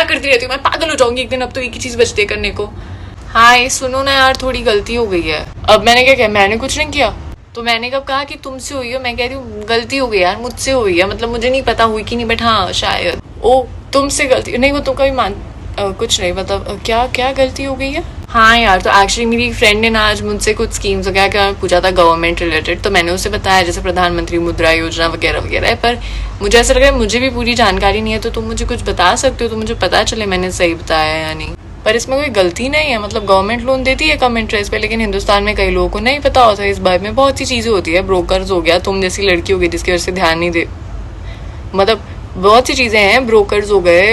क्या करती रहती हूँ, मैं पागल हो जाऊंगी एक दिन, अब तो एक ही चीज बचती है करने को। हाँ ये सुनो ना यार, थोड़ी गलती हो गई है। अब मैंने क्या किया, मैंने कुछ नहीं किया। तो मैंने कब कहा कि तुमसे हुई है, मैं कह रही हूँ गलती हो गई यार, मुझसे हुई है, मतलब मुझे नहीं पता हुई कि नहीं, बट हाँ शायद। ओ तुमसे गलती नहीं, वो तुम कभी कुछ नहीं, मतलब क्या क्या गलती हो गई है। हाँ यार, तो एक्चुअली मेरी फ्रेंड ने ना आज मुझसे कुछ स्कीम्स वगैरह क्या पूछा था गवर्नमेंट रिलेटेड, तो मैंने उसे बताया जैसे प्रधानमंत्री मुद्रा योजना वगैरह वगैरह है, पर मुझे ऐसा लग रहा है मुझे भी पूरी जानकारी नहीं है, तो तुम मुझे कुछ बता सकते हो तो मुझे पता चले मैंने सही बताया या नहीं। पर इसमें कोई गलती नहीं है, मतलब गवर्नमेंट लोन देती है कम इंटरेस्ट पे, लेकिन हिंदुस्तान में कई लोगों को नहीं पता होता इस बारे में, बहुत सी चीजें होती है, ब्रोकर्स हो गया, तुम जैसी लड़की हो गई जिसकी वजह से ध्यान नहीं दे, मतलब बहुत सी चीज़ें हैं, ब्रोकर्स हो गए,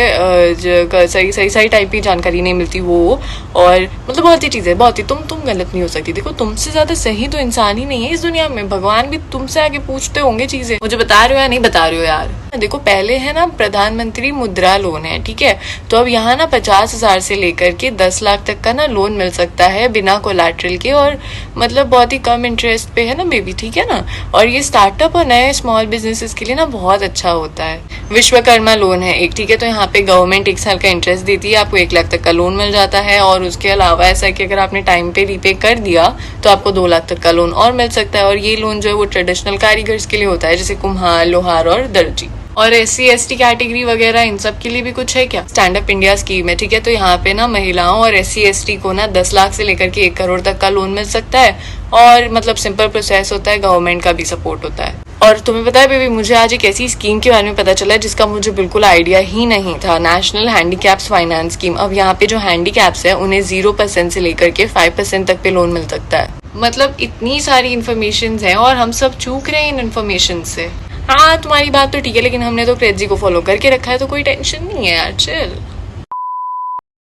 सही सही सही टाइप की जानकारी नहीं मिलती वो, और मतलब बहुत सी चीज़ें, बहुत ही तुम गलत नहीं हो सकती। देखो तुमसे ज़्यादा सही तो इंसान ही नहीं है इस दुनिया में, भगवान भी तुमसे आगे पूछते होंगे चीज़ें, मुझे बता रहे हो या नहीं बता रहे हो यार। देखो पहले है ना प्रधानमंत्री मुद्रा लोन है, ठीक है, तो अब यहाँ ना 50,000 से लेकर के 10 लाख तक का ना लोन मिल सकता है बिना कोलैटरल के, और मतलब बहुत ही कम इंटरेस्ट पे है ना बेबी, ठीक है ना। और ये स्टार्टअप और नए स्मॉल बिजनेसेस के लिए ना बहुत अच्छा होता है। विश्वकर्मा लोन है एक, ठीक है, तो यहाँ पे गवर्नमेंट 1 साल का इंटरेस्ट देती है, आपको 1 लाख तक का लोन मिल जाता है, और उसके अलावा ऐसा है कि अगर आपने टाइम पे रीपे कर दिया तो आपको 2 लाख तक का लोन और मिल सकता है। और ये लोन जो है वो ट्रेडिशनल कारीगर्स के लिए होता है, जैसे कुम्हार, लोहार और दर्जी। और SC ST कैटेगरी वगैरह इन सब के लिए भी कुछ है क्या, स्टैंड अप इंडिया स्कीम है, ठीक है, तो यहाँ पे ना महिलाओं और SC ST को ना 10 लाख से लेकर के 1 करोड़ तक का लोन मिल सकता है, और मतलब सिंपल प्रोसेस होता है, गवर्नमेंट का भी सपोर्ट होता है। और तुम्हें पता है बेबी, मुझे आज एक ऐसी स्कीम के बारे में पता चला है जिसका मुझे बिल्कुल आइडिया ही नहीं था, नेशनल हैंडीकैप्स फाइनेंस स्कीम। अब यहाँ पे जो हैंडीकैप्स है उन्हें 0% से लेकर के 5% तक पे लोन मिल सकता है। मतलब इतनी सारी इन्फॉर्मेशन है और हम सब चूक रहे हैं इन इन्फॉर्मेशन से। हाँ तुम्हारी बात तो ठीक है, लेकिन हमने तो क्रेजी को फॉलो करके रखा है, तो कोई टेंशन नहीं है यार, चिल।